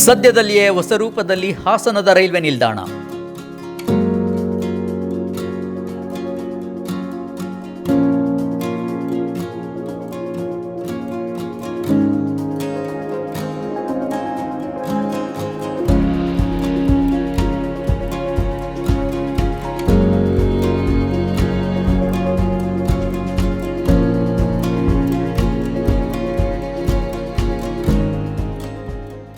ಸದ್ಯದಲ್ಲಿಯೇ ಹೊಸ ರೂಪದಲ್ಲಿ ಹಾಸನದ ರೈಲ್ವೆ ನಿಲ್ದಾಣ.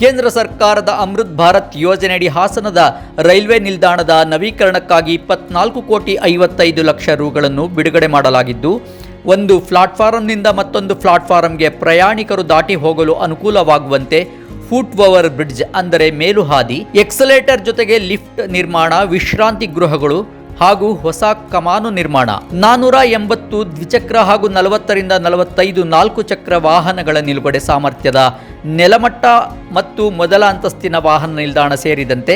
ಕೇಂದ್ರ ಸರ್ಕಾರದ ಅಮೃತ್ ಭಾರತ್ ಯೋಜನೆಯಡಿ ಹಾಸನದ ರೈಲ್ವೆ ನಿಲ್ದಾಣದ ನವೀಕರಣಕ್ಕಾಗಿ 24,55,00,000 ರುಗಳನ್ನು ಬಿಡುಗಡೆ ಮಾಡಲಾಗಿದ್ದು, ಒಂದು ಪ್ಲಾಟ್ಫಾರಂನಿಂದ ಮತ್ತೊಂದು ಪ್ಲಾಟ್ಫಾರಂಗೆ ಪ್ರಯಾಣಿಕರು ದಾಟಿ ಹೋಗಲು ಅನುಕೂಲವಾಗುವಂತೆ ಫುಟ್ ಓವರ್ ಬ್ರಿಡ್ಜ್ ಅಂದರೆ ಮೇಲುಹಾದಿ, ಎಕ್ಸಲೇಟರ್ ಜೊತೆಗೆ ಲಿಫ್ಟ್ ನಿರ್ಮಾಣ, ವಿಶ್ರಾಂತಿ ಗೃಹಗಳು ಹಾಗೂ ಹೊಸ ಕಮಾನು ನಿರ್ಮಾಣ, 480 ದ್ವಿಚಕ್ರ ಹಾಗೂ 40ರಿಂದ 45 4 ಚಕ್ರ ವಾಹನಗಳ ನಿಲುಗಡೆ ಸಾಮರ್ಥ್ಯದ ನೆಲಮಟ್ಟ ಮತ್ತು ಮೊದಲ ಅಂತಸ್ತಿನ ವಾಹನ ನಿಲ್ದಾಣ ಸೇರಿದಂತೆ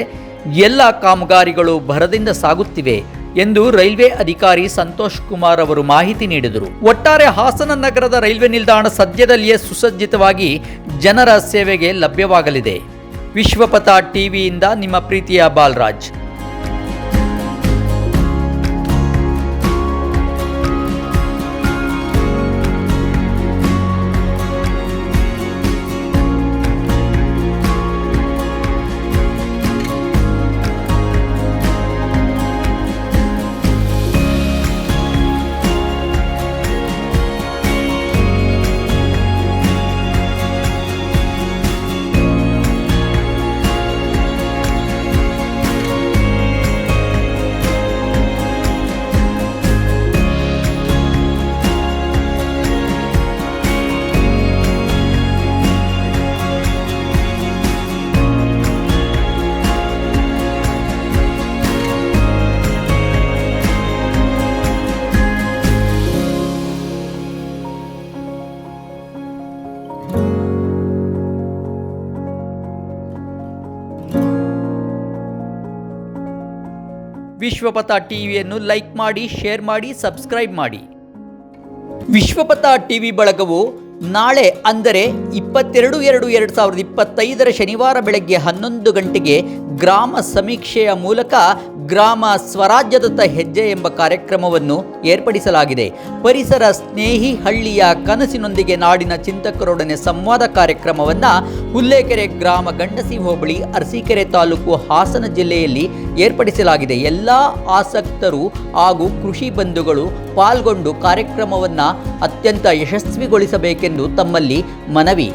ಎಲ್ಲ ಕಾಮಗಾರಿಗಳು ಭರದಿಂದ ಸಾಗುತ್ತಿವೆ ಎಂದು ರೈಲ್ವೆ ಅಧಿಕಾರಿ ಸಂತೋಷ್ ಕುಮಾರ್ ಅವರು ಮಾಹಿತಿ ನೀಡಿದರು. ಒಟ್ಟಾರೆ ಹಾಸನ ನಗರದ ರೈಲ್ವೆ ನಿಲ್ದಾಣ ಸದ್ಯದಲ್ಲಿಯೇ ಸುಸಜ್ಜಿತವಾಗಿ ಜನರ ಸೇವೆಗೆ ಲಭ್ಯವಾಗಲಿದೆ. ವಿಶ್ವಪಥ ಟಿವಿಯಿಂದ ನಿಮ್ಮ ಪ್ರೀತಿಯ ಬಾಲರಾಜ್. ವಿಶ್ವಪಥ ಟಿವಿಯನ್ನು ಲೈಕ್ ಮಾಡಿ, ಶೇರ್ ಮಾಡಿ, ಸಬ್ಸ್ಕ್ರೈಬ್ ಮಾಡಿ. ವಿಶ್ವಪಥ ಟಿವಿ ಬಳಗವು ನಾಳೆ ಅಂದರೆ 22/2/2025 ಶನಿವಾರ ಬೆಳಗ್ಗೆ 11 ಗಂಟೆಗೆ ಗ್ರಾಮ ಸಮೀಕ್ಷೆಯ ಮೂಲಕ ಗ್ರಾಮ ಸ್ವರಾಜ್ಯದತ್ತ ಹೆಜ್ಜೆ ಎಂಬ ಕಾರ್ಯಕ್ರಮವನ್ನು ಏರ್ಪಡಿಸಲಾಗಿದೆ. ಪರಿಸರ ಸ್ನೇಹಿ ಹಳ್ಳಿಯ ಕನಸಿನೊಂದಿಗೆ ನಾಡಿನ ಚಿಂತಕರೊಡನೆ ಸಂವಾದ ಕಾರ್ಯಕ್ರಮವನ್ನು ಹುಲ್ಲೇಕೆರೆ ಗ್ರಾಮ ಗಂಡಸಿ ಹೋಬಳಿ ಅರಸೀಕೆರೆ ತಾಲೂಕು ಹಾಸನ ಜಿಲ್ಲೆಯಲ್ಲಿ ಏರ್ಪಡಿಸಲಾಗಿದೆ. ಎಲ್ಲ ಆಸಕ್ತರು ಹಾಗೂ ಕೃಷಿ ಬಂಧುಗಳು ಪಾಲ್ಗೊಂಡು ಕಾರ್ಯಕ್ರಮವನ್ನು ಅತ್ಯಂತ ಯಶಸ್ವಿಗೊಳಿಸಬೇಕೆಂದು ತಮ್ಮಲ್ಲಿ ಮನವಿ.